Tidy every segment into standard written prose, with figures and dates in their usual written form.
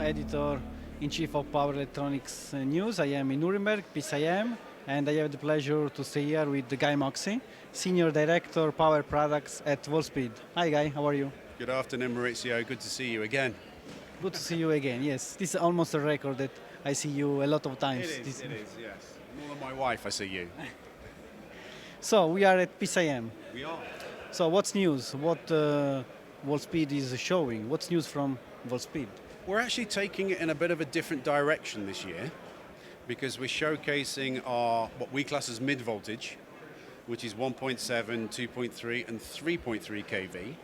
editor-in-chief of Power Electronics News. I am in Nuremberg, PCIM, and I have the pleasure to stay here with Guy Moxey, Senior Director Power Products at Wolfspeed. Hi Guy, how are you? Good afternoon, Maurizio. Good to see you again. Good to see you again, yes. This is almost a record that I see you a lot of times. It is, yes. More than my wife, I see you. So, we are at PCIM. We are. So, what's news? What Wolfspeed is showing? What's news from Wolfspeed? We're actually taking it in a bit of a different direction this year because we're showcasing our, what we class as mid-voltage, which is 1.7, 2.3 and 3.3 kV.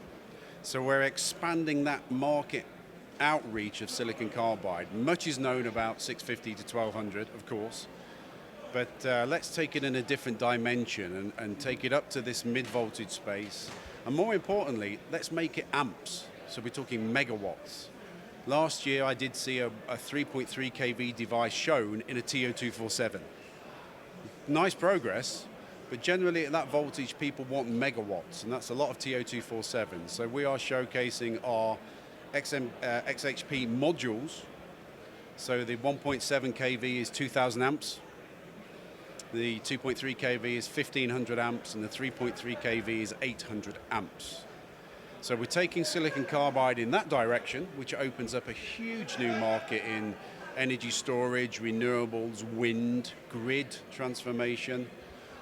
So we're expanding that market outreach of silicon carbide. Much is known about 650 to 1200, of course, but let's take it in a different dimension and take it up to this mid-voltage space. And more importantly, let's make it amps. So we're talking megawatts. Last year I did see a 3.3 kV device shown in a TO247. Nice progress, but generally at that voltage people want megawatts, and that's a lot of TO247. So we are showcasing our XHP modules. So the 1.7 kV is 2000 amps, the 2.3 kV is 1500 amps, and the 3.3 kV is 800 amps. So we're taking silicon carbide in that direction, which opens up a huge new market in energy storage, renewables, wind, grid transformation.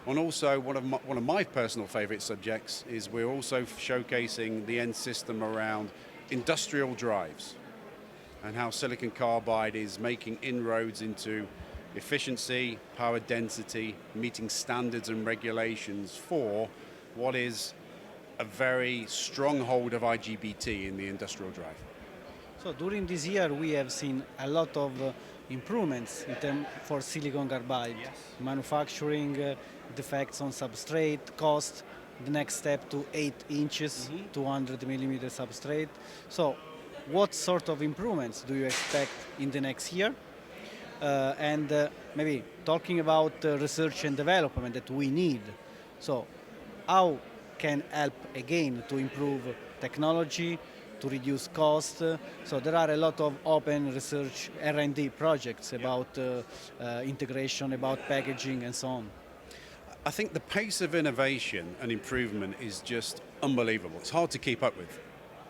And also one of my personal favorite subjects is we're also showcasing the end system around industrial drives and how silicon carbide is making inroads into efficiency, power density, meeting standards and regulations for what is a very stronghold of IGBT in the industrial drive. So during this year we have seen a lot of improvements for silicon carbide. Yes. Manufacturing, defects on substrate, cost, the next step to 8 inches, 200 millimeter substrate. So what sort of improvements do you expect in the next year? And maybe talking about research and development that we need. So how can help again to improve technology, to reduce cost. So there are a lot of open research R&D projects about integration, about packaging and so on. I think the pace of innovation and improvement is just unbelievable. It's hard to keep up with.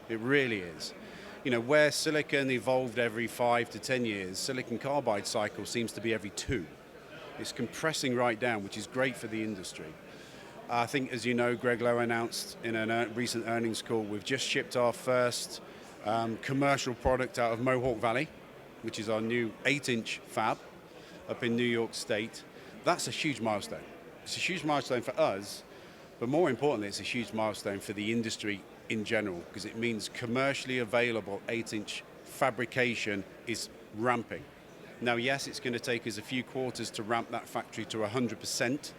It really is. You know, where silicon evolved every 5 to 10 years, silicon carbide cycle seems to be every 2. It's compressing right down, which is great for the industry. I think, as you know, Greg Lowe announced in a recent earnings call, we've just shipped our first commercial product out of Mohawk Valley, which is our new 8-inch fab up in New York State. That's a huge milestone. It's a huge milestone for us, but more importantly, it's a huge milestone for the industry in general, because it means commercially available 8-inch fabrication is ramping. Now, yes, it's going to take us a few quarters to ramp that factory to 100%.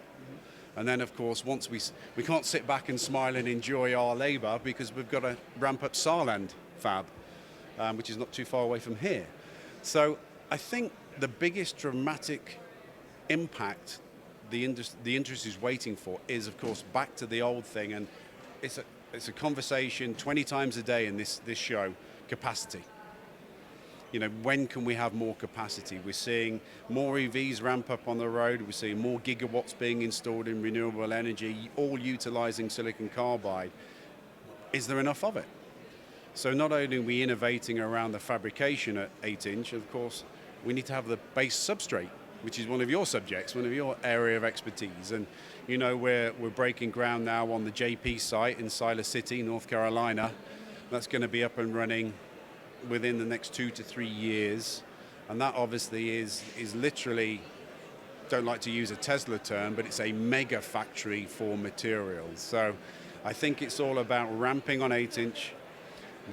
And then, of course, once we can't sit back and smile and enjoy our labor because we've got to ramp up Saarland fab, which is not too far away from here. So I think the biggest dramatic impact the industry is waiting for is, of course, back to the old thing, and it's a conversation 20 times a day in this show, capacity. You know, when can we have more capacity? We're seeing more EVs ramp up on the road. We're seeing more gigawatts being installed in renewable energy, all utilizing silicon carbide. Is there enough of it? So not only are we innovating around the fabrication at 8-inch, of course, we need to have the base substrate, which is one of your subjects, one of your area of expertise. And you know, we're breaking ground now on the JP site in Siler City, North Carolina. That's going to be up and running within the next 2 to 3 years, and that obviously is literally, don't like to use a Tesla term, but it's a mega factory for materials. So I think it's all about ramping on 8-inch,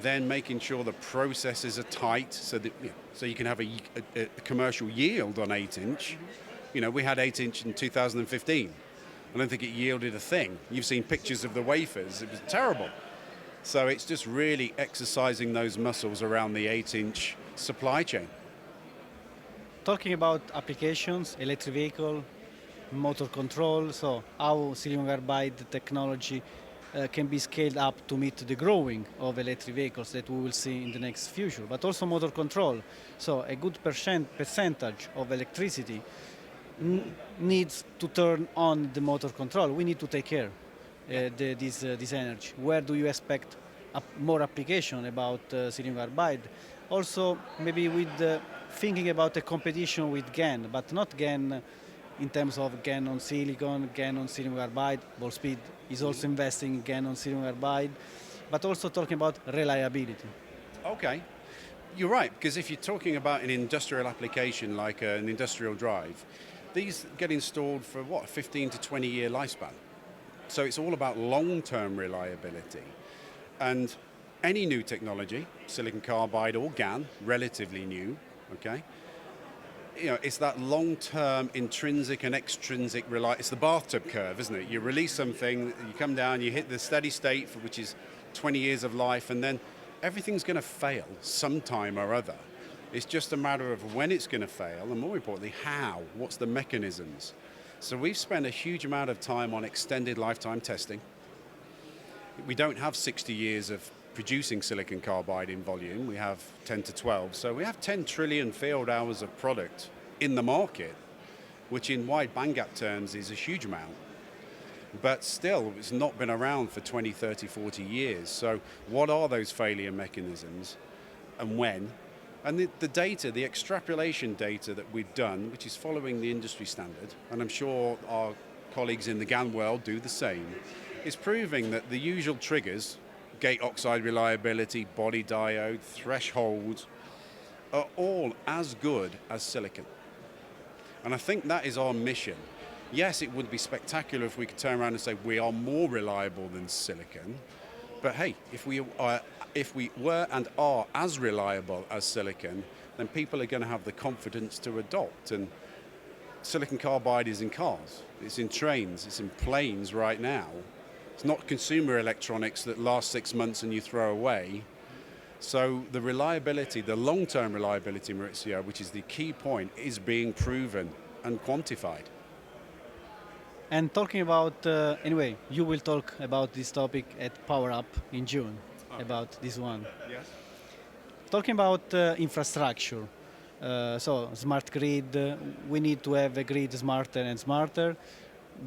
then making sure the processes are tight so that so you can have a commercial yield on 8-inch. You know, we had 8-inch in 2015. I don't think it yielded a thing. You've seen pictures of the wafers. It was terrible. So it's just really exercising those muscles around the 8-inch supply chain. Talking about applications, electric vehicle, motor control, so how silicon carbide technology can be scaled up to meet the growing of electric vehicles that we will see in the next future, but also motor control. So a good percentage of electricity needs to turn on the motor control. We need to take care this energy. Where do you expect more application about silicon carbide? Also, maybe with thinking about a competition with GaN, but not GaN in terms of GaN on silicon, GaN on silicon carbide. Wolfspeed is also investing in GaN on silicon carbide, but also talking about reliability. Okay, you're right, because if you're talking about an industrial application like an industrial drive, these get installed for what, 15 to 20 year lifespan. So it's all about long-term reliability. And any new technology, silicon carbide or GaN, relatively new, okay? It's that long-term intrinsic and extrinsic reliability. It's the bathtub curve, isn't it? You release something, you come down, you hit the steady state, which is 20 years of life, and then everything's going to fail sometime or other. It's just a matter of when it's going to fail, and more importantly, how. What's the mechanisms? So we've spent a huge amount of time on extended lifetime testing. We don't have 60 years of producing silicon carbide in volume. We have 10 to 12. So we have 10 trillion field hours of product in the market, which in wide bandgap terms is a huge amount. But still, it's not been around for 20, 30, 40 years. So what are those failure mechanisms and when? And the data, the extrapolation data that we've done, which is following the industry standard, and I'm sure our colleagues in the GaN world do the same, is proving that the usual triggers, gate oxide reliability, body diode, threshold, are all as good as silicon. And I think that is our mission. Yes, it would be spectacular if we could turn around and say we are more reliable than silicon, but hey, if we were and are as reliable as silicon, then people are going to have the confidence to adopt. And silicon carbide is in cars, it's in trains, it's in planes right now. It's not consumer electronics that last 6 months and you throw away. So the reliability, the long-term reliability, Maurizio, which is the key point, is being proven and quantified. And talking about, anyway, you will talk about this topic at Power Up in June, about this one. Yes. Talking about infrastructure, so smart grid, we need to have a grid smarter and smarter,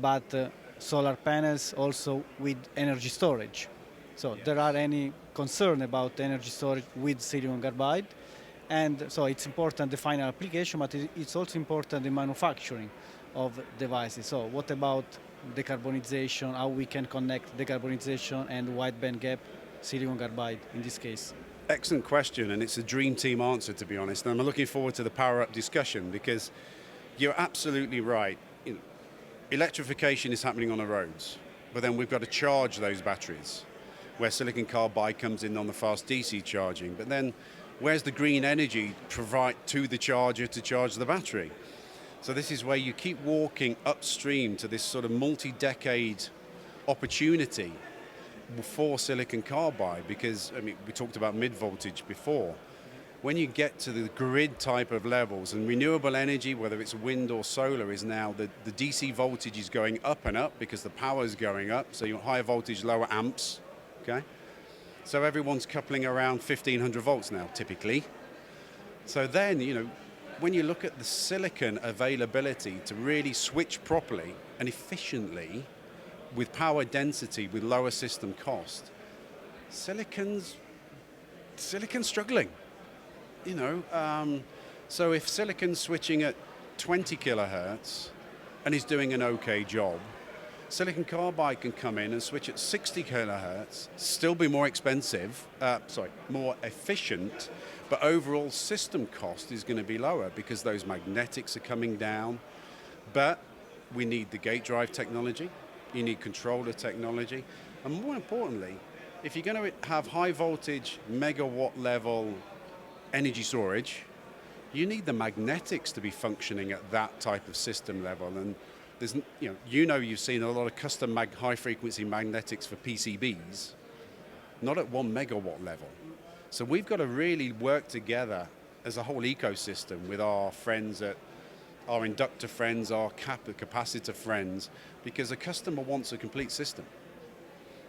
but solar panels also with energy storage. So there are any concern about energy storage with silicon carbide, and so it's important the final application, but it's also important the manufacturing of devices. So what about decarbonization, how we can connect decarbonization and wide bandgap silicon carbide in this case? Excellent question, and it's a dream team answer, to be honest. And I'm looking forward to the Power Up discussion because you're absolutely right. Electrification is happening on the roads, but then we've got to charge those batteries, where silicon carbide comes in on the fast DC charging. But then where's the green energy provide to the charger to charge the battery? So this is where you keep walking upstream to this sort of multi-decade opportunity for silicon carbide, because I mean, we talked about mid-voltage before. When you get to the grid type of levels, and renewable energy, whether it's wind or solar, is now the DC voltage is going up and up because the power is going up, so you want higher voltage, lower amps, okay? So everyone's coupling around 1500 volts now, typically. So then, when you look at the silicon availability to really switch properly and efficiently with power density, with lower system cost, silicon's struggling. So if silicon's switching at 20 kilohertz and is doing an okay job, silicon carbide can come in and switch at 60 kilohertz, still be more expensive, more efficient, but overall system cost is going to be lower because those magnetics are coming down. But we need the gate drive technology, you need controller technology, and more importantly, if you're going to have high voltage, megawatt level energy storage, you need the magnetics to be functioning at that type of system level. And there's, you've seen a lot of custom high frequency magnetics for PCBs, not at 1 megawatt level. So we've got to really work together as a whole ecosystem with our friends our inductor friends, our capacitor friends, because a customer wants a complete system.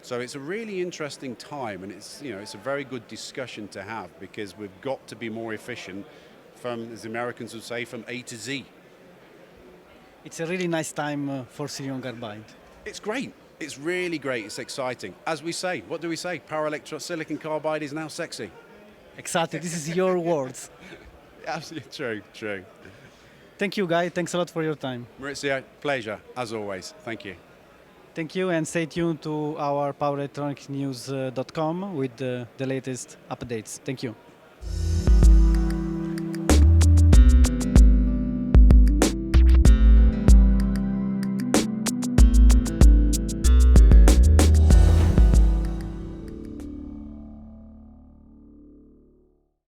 So it's a really interesting time, and it's a very good discussion to have, because we've got to be more efficient from, as the Americans would say, from A to Z. It's a really nice time for Silicon Carbide. It's great. It's really great. It's exciting. As we say, what do we say? Silicon Carbide is now sexy. Exactly, this is your words. Absolutely true. Thank you, Guy. Thanks a lot for your time. Maurizio, pleasure, as always. Thank you. Thank you, and stay tuned to our powerelectronicsnews.com with the latest updates. Thank you.